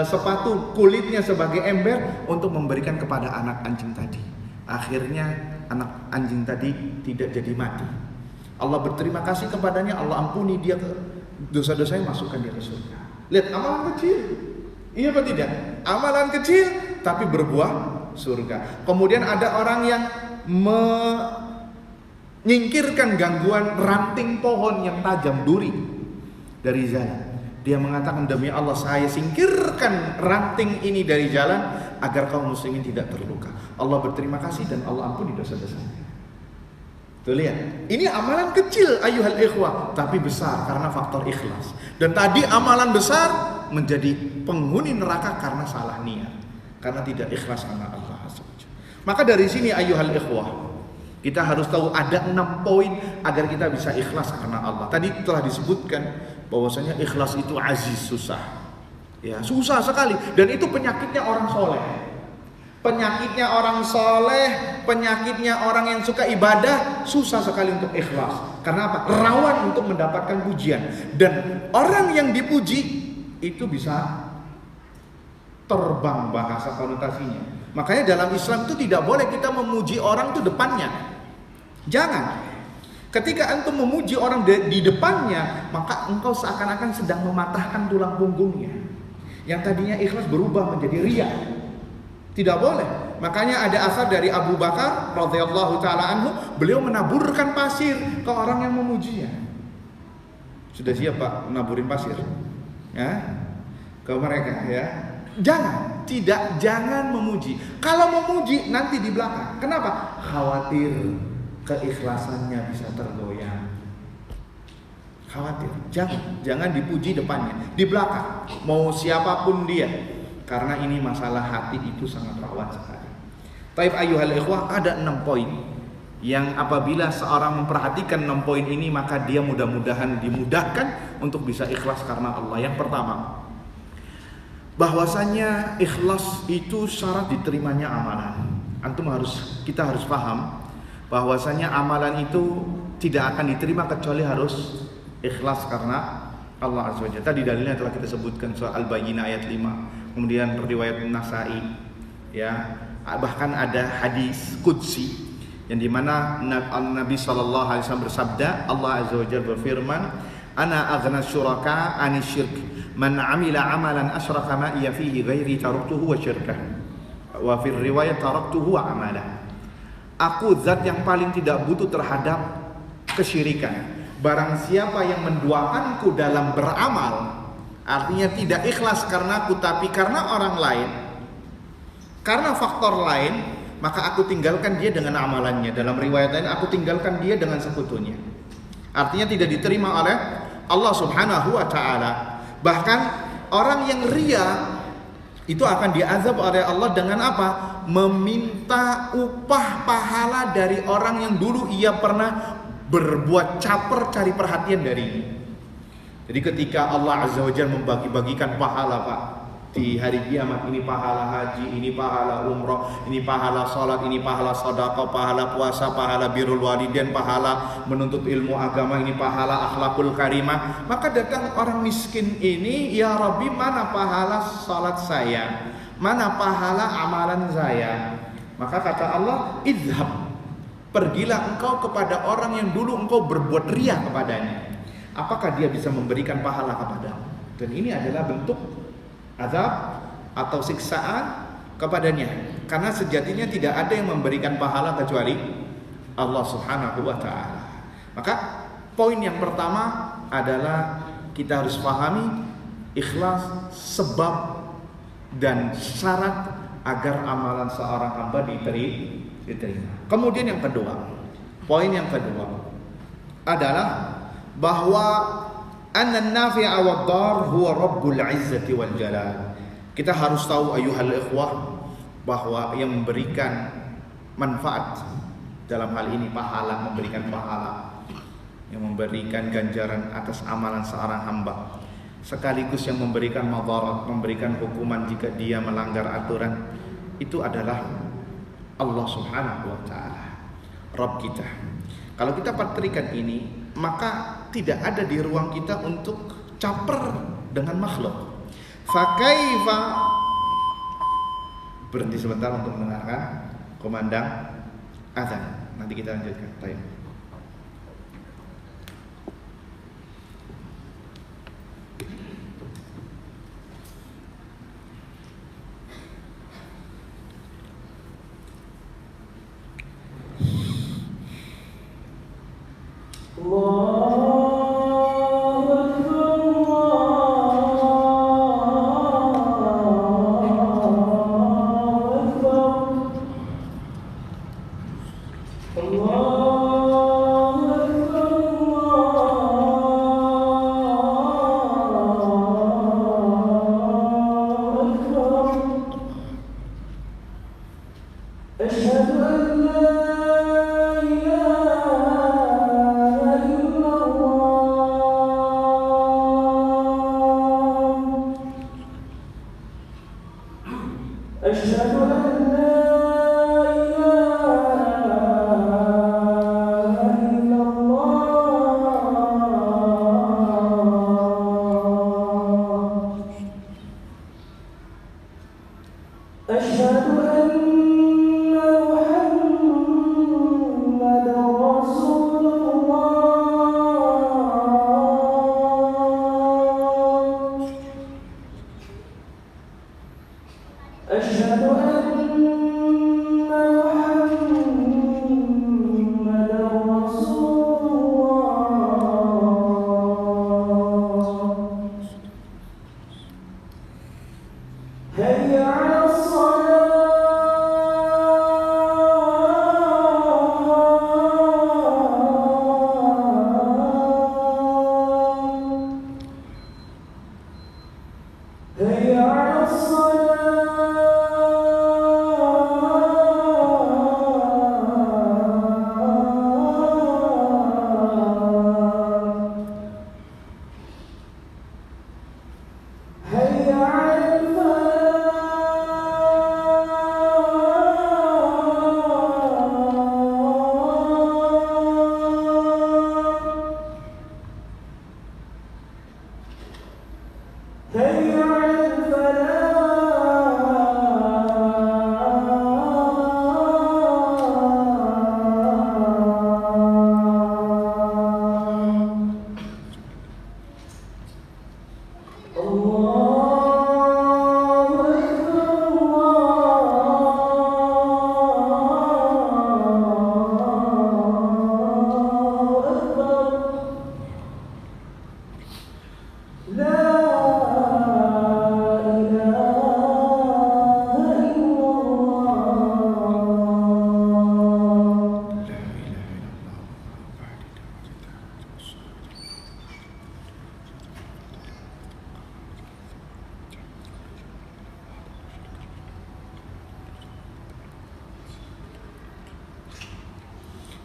sepatu kulitnya sebagai ember untuk memberikan kepada anak anjing tadi. Akhirnya anak anjing tadi tidak jadi mati. Allah berterima kasih kepadanya, Allah ampuni dia dosa-dosanya, masukkan dia ke surga. Lihat, amalan kecil. Iya apa tidak? Amalan kecil tapi berbuah surga. Kemudian ada orang yang menyingkirkan gangguan ranting pohon yang tajam, duri dari jalan. Dia mengatakan, demi Allah saya singkirkan ranting ini dari jalan agar kaum muslimin tidak terluka. Allah berterima kasih dan Allah ampuni dosa-dosanya. Tuh lihat, ini amalan kecil ayuhal ikhwah, tapi besar karena faktor ikhlas. Dan tadi amalan besar menjadi penghuni neraka karena salah niat, karena tidak ikhlas karena Allah SWT. Maka dari sini ayuhal ikhwah, kita harus tahu ada 6 poin agar kita bisa ikhlas karena Allah. Tadi telah disebutkan bahwasanya ikhlas itu aziz, susah. Ya, susah sekali, dan itu penyakitnya orang soleh. Penyakitnya orang soleh, penyakitnya orang yang suka ibadah, susah sekali untuk ikhlas. Karena apa? Rawan untuk mendapatkan pujian. Dan orang yang dipuji itu bisa terbang bahasa konotasinya. Makanya dalam Islam itu tidak boleh kita memuji orang itu depannya. Jangan. Ketika antum memuji orang di depannya, maka engkau seakan-akan sedang mematahkan tulang punggungnya. Yang tadinya ikhlas berubah menjadi riya. Tidak boleh. Makanya ada asar dari Abu Bakar radhiyallahu taala anhu, beliau menaburkan pasir ke orang yang memujinya. Sudah siap Pak menaburin pasir? Ya. Ke mereka ya. Jangan memuji. Kalau memuji nanti di belakang. Kenapa? Khawatir keikhlasannya bisa tergoyang. Khawatir. Jangan dipuji depannya, di belakang. Mau siapapun dia. Karena ini masalah hati itu sangat rawan sekali. Taib ayyuhal ikhwah, ada 6 poin yang apabila seorang memperhatikan 6 poin ini, maka dia mudah-mudahan dimudahkan untuk bisa ikhlas karena Allah. Yang pertama, bahwasanya ikhlas itu syarat diterimanya amalan. Kita harus paham bahwasanya amalan itu tidak akan diterima kecuali harus ikhlas karena Allah Azza wa Jalla. Tadi dalilnya telah kita sebutkan, surah Al-Bayyinah ayat 5. Kemudian riwayat Nasa'i, ya, bahkan ada hadis qudsi yang dimana Nabi SAW bersabda, Allah Azza wa Jalla berfirman, ana aghna syuraka anis syirk man amila amalan asyraka ma'iya fihi ghairi taraktuhu wa syirkah wa fir riwayat taraktuhu wa amalah. Aku zat yang paling tidak butuh terhadap kesyirikan. Barang siapa yang menduakanku dalam beramal, artinya tidak ikhlas karena aku tapi karena orang lain, karena faktor lain, maka aku tinggalkan dia dengan amalannya. Dalam riwayat lain, aku tinggalkan dia dengan sekutunya. Artinya tidak diterima oleh Allah Subhanahu wa taala. Bahkan orang yang riya itu akan diazab oleh Allah dengan apa? Meminta upah pahala dari orang yang dulu ia pernah berbuat caper cari perhatian darinya. Jadi ketika Allah Azza wa Jalla membagi-bagikan pahala, Pak, di hari kiamat, ini pahala haji, ini pahala umroh, ini pahala salat, ini pahala sedekah, pahala puasa, pahala birrul walidain, pahala menuntut ilmu agama, ini pahala akhlakul karimah. Maka datang orang miskin ini, ya Rabbi, mana pahala salat saya? Mana pahala amalan saya? Maka kata Allah, idhab, pergilah engkau kepada orang yang dulu engkau berbuat riya kepadanya. Apakah dia bisa memberikan pahala kepadamu? Dan ini adalah bentuk azab atau siksaan kepadanya. Karena sejatinya tidak ada yang memberikan pahala kecuali Allah Subhanahu wa ta'ala. Maka poin yang pertama adalah kita harus pahami ikhlas sebab dan syarat agar amalan seorang hamba diterima. Kemudian yang kedua, poin yang kedua adalah bahwa anna nafi'a wad-dar huwa rabbul izzati wal jalal. Kita harus tahu ayuhal ikhwah bahwa yang memberikan manfaat dalam hal ini pahala, memberikan pahala, yang memberikan ganjaran atas amalan seorang hamba, sekaligus yang memberikan madarat, memberikan hukuman jika dia melanggar aturan, itu adalah Allah Subhanahu wa ta'ala, Rabb kita. Kalau kita patrikan ini, maka tidak ada di ruang kita untuk caper dengan makhluk. Fakaifa, berhenti sebentar untuk mendengarkan, komandan. azan. Nanti kita lanjutkan. Baik.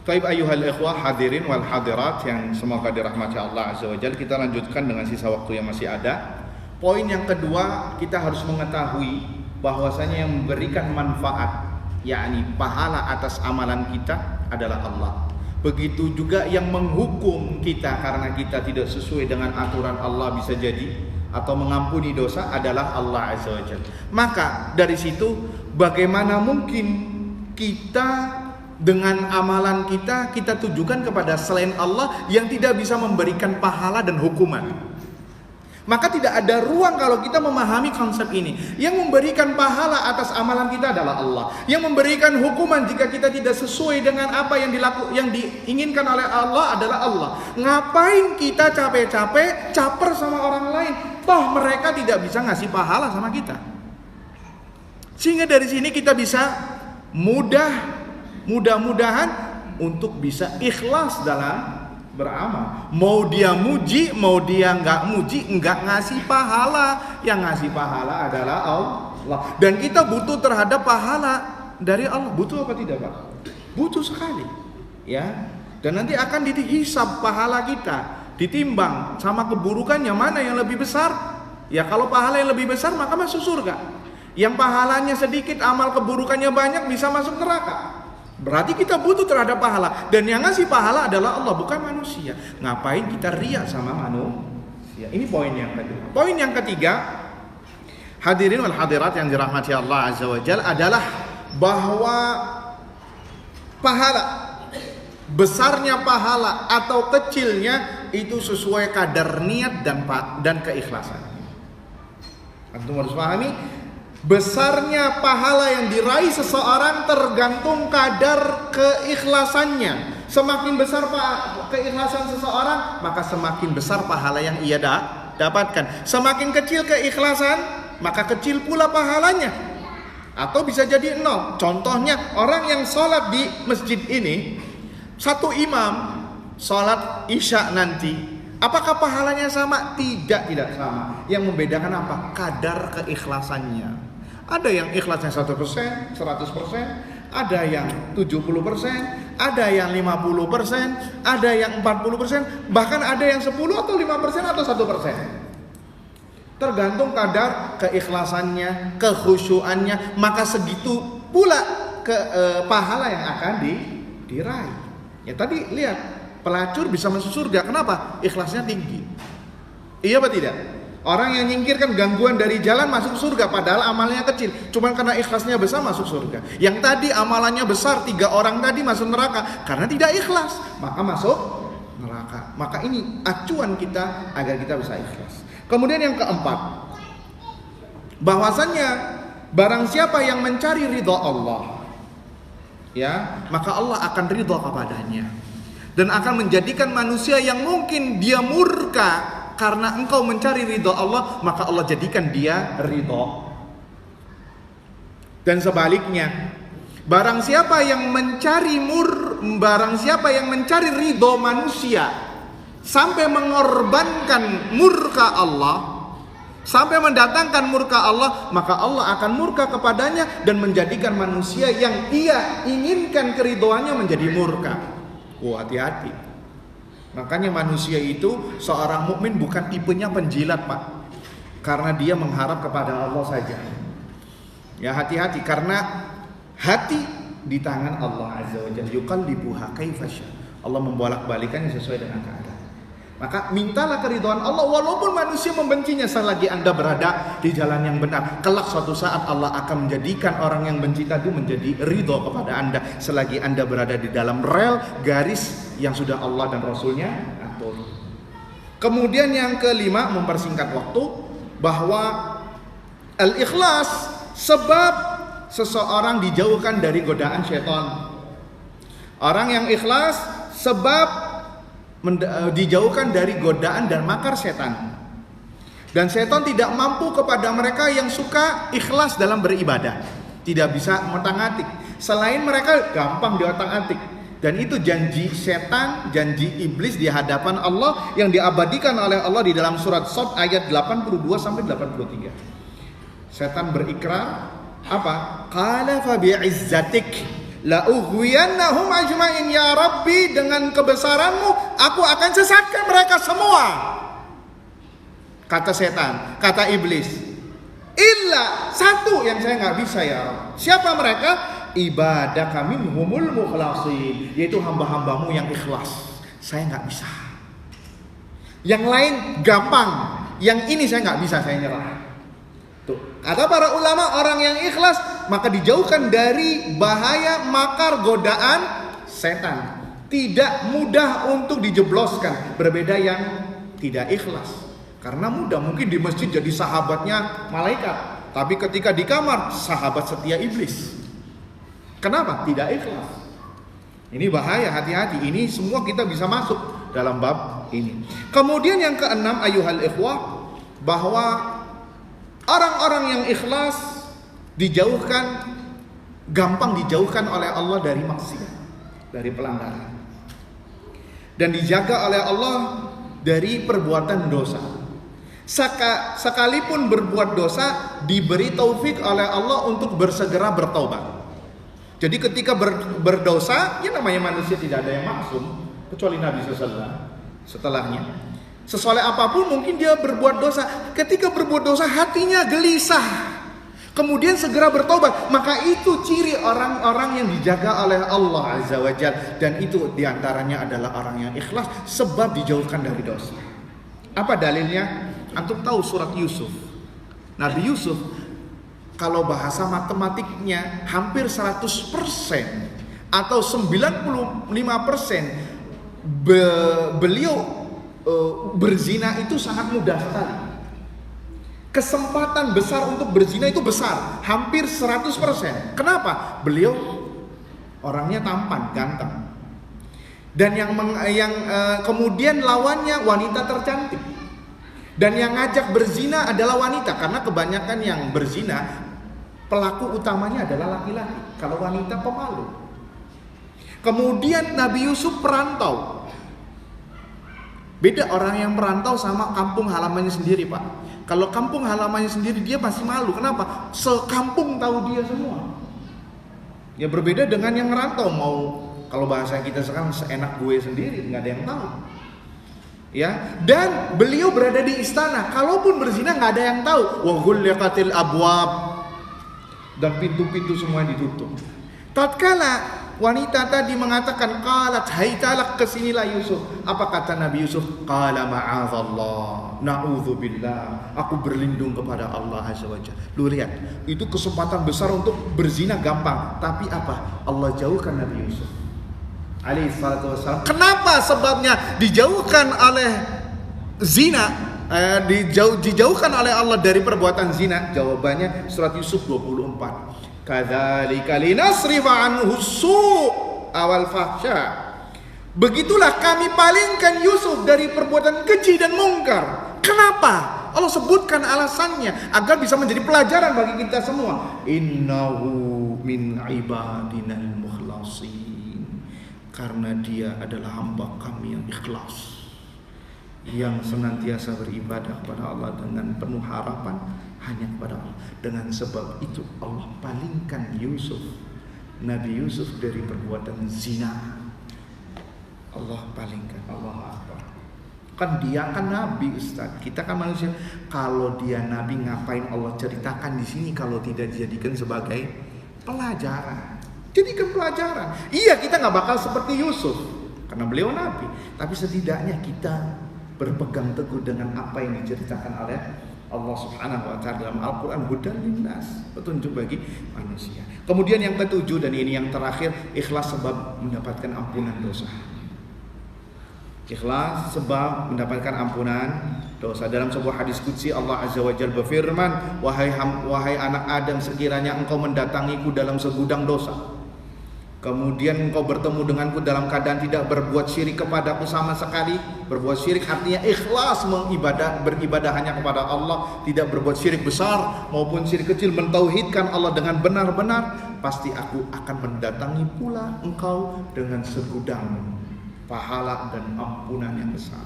Baik ayuhal ikhwah hadirin wal hadirat yang semoga dirahmati Allah Azza wa Jalla, kita lanjutkan dengan sisa waktu yang masih ada. Poin yang kedua, kita harus mengetahui bahwasanya yang memberikan manfaat, yakni pahala atas amalan kita adalah Allah. Begitu juga yang menghukum kita karena kita tidak sesuai dengan aturan Allah bisa jadi, atau mengampuni dosa adalah Allah Azza wa Jalla. Maka dari situ bagaimana mungkin kita dengan amalan kita tujukan kepada selain Allah yang tidak bisa memberikan pahala dan hukuman. Maka tidak ada ruang kalau kita memahami konsep ini. Yang memberikan pahala atas amalan kita adalah Allah. Yang memberikan hukuman jika kita tidak sesuai dengan apa yang diinginkan oleh Allah adalah Allah. Ngapain kita capek-capek caper sama orang lain? Toh mereka tidak bisa ngasih pahala sama kita. Sehingga dari sini kita bisa mudah-mudahan untuk bisa ikhlas dalam beramal. Mau dia muji, mau dia nggak muji, nggak ngasih pahala. Yang ngasih pahala adalah Allah. Dan kita butuh terhadap pahala dari Allah. Butuh apa tidak, Pak? Butuh sekali. Ya. Dan nanti akan dihisab pahala kita, ditimbang sama keburukannya mana yang lebih besar. Ya kalau pahala yang lebih besar maka masuk surga. Yang pahalanya sedikit, amal keburukannya banyak, bisa masuk neraka. Berarti kita butuh terhadap pahala. Dan yang ngasih pahala adalah Allah, bukan manusia. Ngapain kita riya sama manusia? Ini poin yang kedua. Poin yang ketiga, hadirin wal hadirat yang dirahmati Allah Azza wa Jalla, adalah bahwa Pahala, besarnya pahala atau kecilnya itu sesuai kadar niat dan keikhlasan. Antum harus pahami, besarnya pahala yang diraih seseorang tergantung kadar keikhlasannya. Semakin besar keikhlasan seseorang, maka semakin besar pahala yang ia dapatkan. Semakin kecil keikhlasan, maka kecil pula pahalanya. Atau bisa jadi 0. Contohnya orang yang sholat di masjid ini, satu imam sholat isya nanti, apakah pahalanya sama? Tidak sama. Yang membedakan apa? Kadar keikhlasannya. Ada yang ikhlasnya 100%, 100%, ada yang 70%, ada yang 50%, ada yang 40%, bahkan ada yang 10 atau 5% atau 1%. Tergantung kadar keikhlasannya, kekhusyuannya, maka segitu pula pahala yang akan diraih. Ya tadi lihat, pelacur bisa masuk surga. Kenapa? Ikhlasnya tinggi. Iya apa tidak? Orang yang nyingkirkan gangguan dari jalan masuk surga, padahal amalnya kecil. Cuma karena ikhlasnya besar masuk surga. Yang tadi amalannya besar, 3 orang tadi masuk neraka karena tidak ikhlas, maka masuk neraka. Maka ini acuan kita agar kita bisa ikhlas. Kemudian yang keempat, bahwasannya barang siapa yang mencari ridha Allah, ya, maka Allah akan ridha kepadanya dan akan menjadikan manusia yang mungkin dia murka karena engkau mencari ridha Allah, maka Allah jadikan dia ridha. Dan sebaliknya, barang siapa yang mencari ridha manusia sampai mengorbankan murka Allah, sampai mendatangkan murka Allah, maka Allah akan murka kepadanya dan menjadikan manusia yang ia inginkan keridhoannya menjadi murka. Hati-hati. Makanya manusia itu, seorang mukmin bukan tipenya penjilat, Pak, karena dia mengharap kepada Allah saja. Ya, hati-hati, karena hati di tangan Allah Azza wa Jalla, yuqallibuha kaifa sya. Allah membolak-balikannya sesuai dengan keadaan. Maka mintalah keridhaan Allah walaupun manusia membencinya selagi Anda berada di jalan yang benar. Kelak suatu saat Allah akan menjadikan orang yang benci tadi menjadi ridho kepada Anda selagi Anda berada di dalam rel garis yang sudah Allah dan Rasulnya atur. Kemudian yang kelima, mempersingkat waktu, bahwa al-ikhlas sebab seseorang dijauhkan dari godaan syaitan. Orang yang ikhlas sebab dijauhkan dari godaan dan makar setan. Dan setan tidak mampu kepada mereka yang suka ikhlas dalam beribadah. Tidak bisa ngotak-ngatik. Selain mereka gampang diotak-atik. Dan itu janji setan, janji iblis di hadapan Allah yang diabadikan oleh Allah di dalam surat Shad ayat 82 sampai 83. Setan berikrar apa? Qala fa bi'izzatik la ughwiyannahum ajma'in ya Rabbi, dengan kebesaranmu aku akan sesatkan mereka semua. Kata setan, kata iblis, illa satu yang saya nggak bisa ya Rabb. Siapa mereka? Ibadah kami humul mukhlasin, yaitu hamba-hambamu yang ikhlas. Saya nggak bisa. Yang lain gampang, yang ini saya nggak bisa, saya nyerah. Kata para ulama, orang yang ikhlas maka dijauhkan dari bahaya makar godaan setan. Tidak mudah untuk dijebloskan. Berbeda yang tidak ikhlas. Karena mudah, mungkin di masjid jadi sahabatnya malaikat, tapi ketika di kamar sahabat setia iblis. Kenapa? Tidak ikhlas. Ini bahaya, hati-hati. Ini semua kita bisa masuk dalam bab ini. Kemudian yang keenam, ayuhal ikhwah, bahwa orang-orang yang ikhlas gampang dijauhkan oleh Allah dari maksiat, dari pelanggaran, dan dijaga oleh Allah dari perbuatan dosa. Sekalipun berbuat dosa, diberi taufik oleh Allah untuk bersegera bertaubat. Jadi ketika berdosa, ya namanya manusia tidak ada yang maksum kecuali Nabi SAW. Setelahnya, sesoleh apapun mungkin dia berbuat dosa. Ketika berbuat dosa hatinya gelisah, kemudian segera bertobat, maka itu ciri orang-orang yang dijaga oleh Allah Azza wa Jalla. Dan itu diantaranya adalah orang yang ikhlas sebab dijauhkan dari dosa. Apa dalilnya? Antum tahu surat Yusuf. Nabi Yusuf, kalau bahasa matematiknya hampir 100% atau 95% beliau berzina itu sangat mudah sekali. Kesempatan besar untuk berzina itu besar, hampir 100%. Kenapa? Beliau orangnya tampan, ganteng. Dan kemudian lawannya wanita tercantik. Dan yang ngajak berzina adalah wanita, karena kebanyakan yang berzina pelaku utamanya adalah laki-laki. Kalau wanita pemalu. Kemudian Nabi Yusuf perantau. Beda orang yang merantau sama kampung halamannya sendiri, Pak. Kalau kampung halamannya sendiri dia masih malu. Kenapa? Sekampung tahu dia semua. Ya berbeda dengan yang merantau. Mau kalau bahasa kita sekarang seenak gue sendiri, nggak ada yang tahu. Ya, dan beliau berada di istana. Kalaupun berzina nggak ada yang tahu. Wa ghulqatil abwab, dan pintu-pintu semua ditutup. Tatkala wanita tadi mengatakan qalat haytalak, kesinilah Yusuf. Apa kata Nabi Yusuf? Qala ma'adzallah, na'udzubillah, aku berlindung kepada Allah Azza wa Jalla. Lu lihat, itu kesempatan besar untuk berzina gampang, tapi apa? Allah jauhkan Nabi Yusuf alaihi salatu wassalam. Kenapa sebabnya dijauhkan oleh zina? Dijauhkan oleh Allah dari perbuatan zina. Jawabannya surat Yusuf 24. Kadzalika linasrifa anhu su' wal fahsya. Begitulah kami palingkan Yusuf dari perbuatan keji dan mungkar. Kenapa? Allah sebutkan alasannya agar bisa menjadi pelajaran bagi kita semua. Innahu min ibadinal mukhlasin. Karena dia adalah hamba kami yang ikhlas, yang senantiasa beribadah kepada Allah dengan penuh harapan hanya kepada Allah. Dengan sebab itu Allah palingkan Nabi Yusuf dari perbuatan zina. Allah palingkan. Allah Akbar. Kan dia kan nabi, Ustaz. Kita kan manusia. Kalau dia nabi, ngapain Allah ceritakan di sini kalau tidak dijadikan sebagai pelajaran? Jadikan pelajaran. Iya, kita nggak bakal seperti Yusuf karena beliau nabi, tapi setidaknya kita berpegang teguh dengan apa yang diceritakan oleh Allah Subhanahu wa taala dalam Al-Qur'an, hudan linnas, petunjuk bagi manusia. Kemudian yang ketujuh, dan ini yang terakhir, ikhlas sebab mendapatkan ampunan dosa. Ikhlas sebab mendapatkan ampunan dosa. Dalam sebuah hadis qudsi Allah Azza wa Jalla berfirman, wahai anak Adam, sekiranya engkau mendatangiku dalam segudang dosa, kemudian engkau bertemu denganku dalam keadaan tidak berbuat syirik kepadaku sama sekali. Berbuat syirik artinya ikhlas beribadah hanya kepada Allah, tidak berbuat syirik besar maupun syirik kecil, mentauhidkan Allah dengan benar-benar, pasti aku akan mendatangi pula engkau dengan segudang pahala dan ampunan yang besar.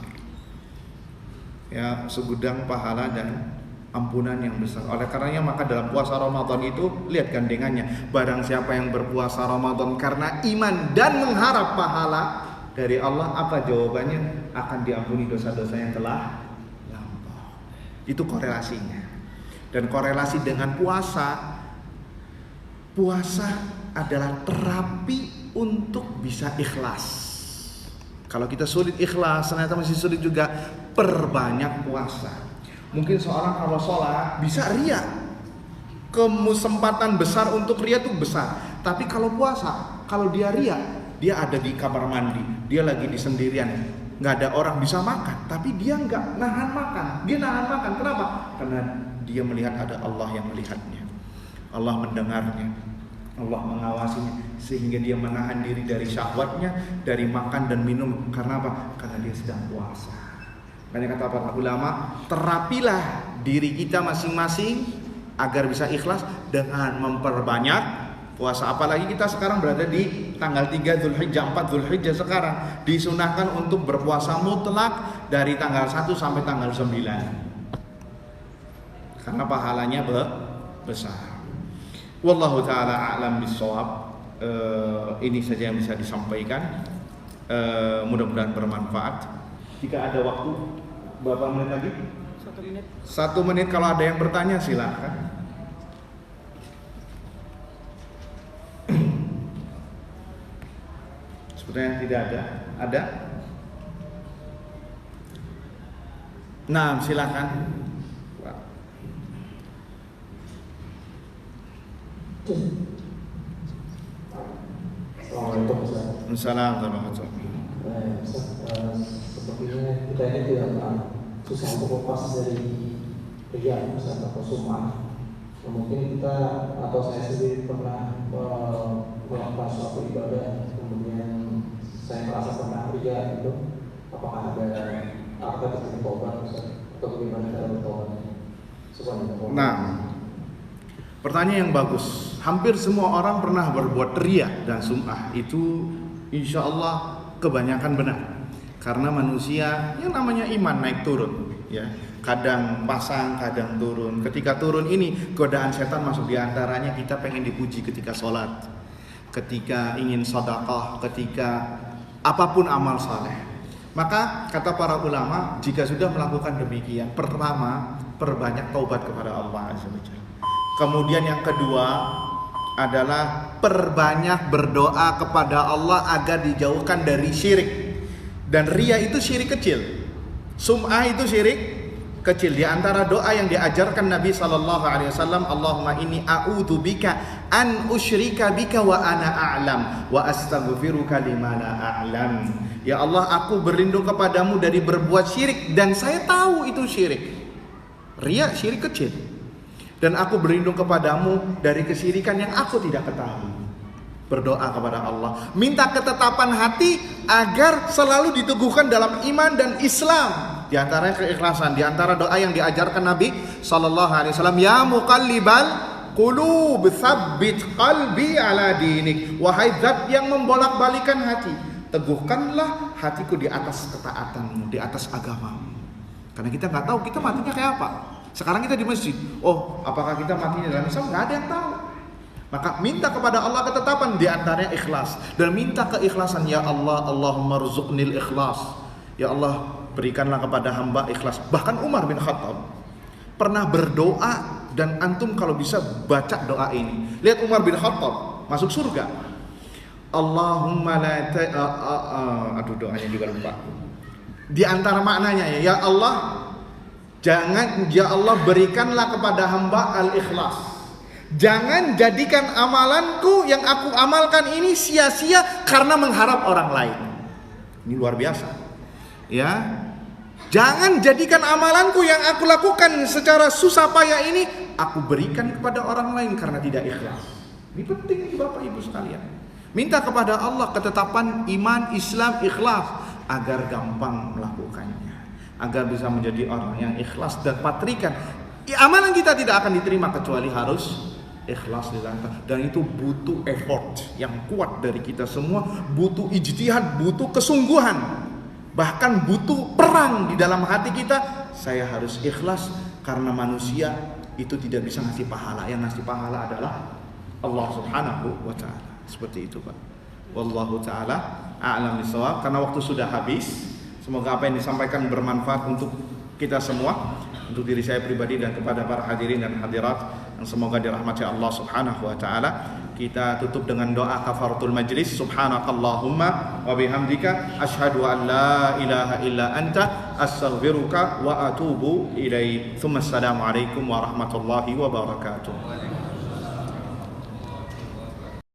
Ya, segudang pahala dan ampunan yang besar. Oleh karenanya maka dalam puasa Ramadan itu lihat gandengannya. Barang siapa yang berpuasa Ramadan karena iman dan mengharap pahala dari Allah, apa jawabannya? Akan diampuni dosa-dosa yang telah lampau. Itu korelasinya. Dan korelasi dengan puasa. Puasa adalah terapi untuk bisa ikhlas. Kalau kita sulit ikhlas, ternyata masih sulit juga, perbanyak puasa. Mungkin seorang kalau sholat bisa ria, kesempatan besar untuk ria itu besar. Tapi kalau puasa, kalau dia ria, dia ada di kamar mandi, dia lagi di sendirian, nggak ada orang, bisa makan, tapi dia nggak nahan makan. Dia nahan makan, kenapa? Karena dia melihat ada Allah yang melihatnya, Allah mendengarnya, Allah mengawasinya, sehingga dia menahan diri dari syahwatnya, dari makan dan minum. Karena apa? Karena dia sedang puasa. Makanya kata para ulama, terapilah diri kita masing-masing agar bisa ikhlas dengan memperbanyak puasa. Apalagi kita sekarang berada di tanggal 3 Zulhijjah, 4 Zulhijjah sekarang, disunahkan untuk berpuasa mutlak dari tanggal 1 sampai tanggal 9. Karena pahalanya besar. Wallahu ta'ala a'lam bissawab. Ini saja yang bisa disampaikan. Mudah-mudahan bermanfaat. Jika ada waktu, berapa menit lagi? 1 menit. 1 menit. Kalau ada yang bertanya silakan. Sepertinya tidak ada. Ada? Nah, silakan. Assalamualaikum Waalaikumsalam warahmatullahi wabarakatuh. Sepertinya kita ini tidak pernah susah untuk lepas dari kerjaan atau sum'ah. Mungkin kita atau saya sendiri pernah melakukan suatu ibadah, kemudian saya merasa pernah kerja itu, apakah ada tobat atau bagaimana cara bertobatnya? Nah, pertanyaan yang bagus. Hampir semua orang pernah berbuat riya dan sum'ah. Itu insya Allah kebanyakan benar. Karena manusia yang namanya iman naik turun, ya. Kadang pasang, kadang turun. Ketika turun ini godaan setan masuk di antaranya kita pengen dipuji ketika sholat, ketika ingin sedekah, ketika apapun amal saleh. Maka kata para ulama, jika sudah melakukan demikian, pertama perbanyak taubat kepada Allah Azza wa Jalla. Kemudian yang kedua adalah perbanyak berdoa kepada Allah agar dijauhkan dari syirik. Dan riya itu syirik kecil, sum'ah itu syirik kecil. Di antara doa yang diajarkan Nabi SAW, Allahumma inni a'udzubika an usyrika bika wa ana a'lam wa astaghfiruka lima la a'lam. Ya Allah, aku berlindung kepadamu dari berbuat syirik dan saya tahu itu syirik. Riya syirik kecil. Dan aku berlindung kepadamu dari kesyirikan yang aku tidak ketahui. Berdoa kepada Allah, minta ketetapan hati agar selalu diteguhkan dalam iman dan Islam. Di antaranya keikhlasan. Di antara doa yang diajarkan Nabi SAW, ya muqallibal qulub tsabbit qalbi ala dinik. Wahai zat yang membolak-balikan hati, teguhkanlah hatiku di atas ketaatanmu, di atas agamamu. Karena kita nggak tahu kita matinya kayak apa. Sekarang kita di masjid, oh apakah kita matinya dalam Islam? Nggak ada yang tahu. Maka minta kepada Allah ketetapan, di antaranya ikhlas. Dan minta keikhlasan, ya Allah, Allahumma rzuqnil ikhlas. Ya Allah, berikanlah kepada hamba ikhlas. Bahkan Umar bin Khattab pernah berdoa, dan antum kalau bisa baca doa ini. Lihat Umar bin Khattab masuk surga. Allahumma la aduh doanya juga lupa. Di antara maknanya ya Allah, jangan, ya Allah berikanlah kepada hamba al-ikhlas. Jangan jadikan amalanku yang aku amalkan ini sia-sia karena mengharap orang lain. Ini luar biasa. Ya. Jangan jadikan amalanku yang aku lakukan secara susah payah ini aku berikan kepada orang lain karena tidak ikhlas. Ini penting Bapak Ibu sekalian. Minta kepada Allah ketetapan iman, Islam, ikhlas agar gampang melakukannya. Agar bisa menjadi orang yang ikhlas dan patrikan. Amalan kita tidak akan diterima kecuali harus ikhlas lillahi, dan itu butuh effort yang kuat dari kita semua, butuh ijtihad, butuh kesungguhan, bahkan butuh perang di dalam hati kita. Saya harus ikhlas karena manusia itu tidak bisa ngasih pahala, yang ngasih pahala adalah Allah Subhanahu wa taala. Seperti itu, Pak. Wallahu taala a'lam bishawab. Karena waktu sudah habis, semoga apa yang disampaikan bermanfaat untuk kita semua, untuk diri saya pribadi dan kepada para hadirin dan hadirat yang semoga dirahmati Allah Subhanahu wa taala. Kita tutup dengan doa kafaratul majlis. Subhanakallahumma wa bihamdika asyhadu an la ilaha illa anta astaghfiruka wa atubu ilaik. Assalamualaikum warahmatullahi wabarakatuh.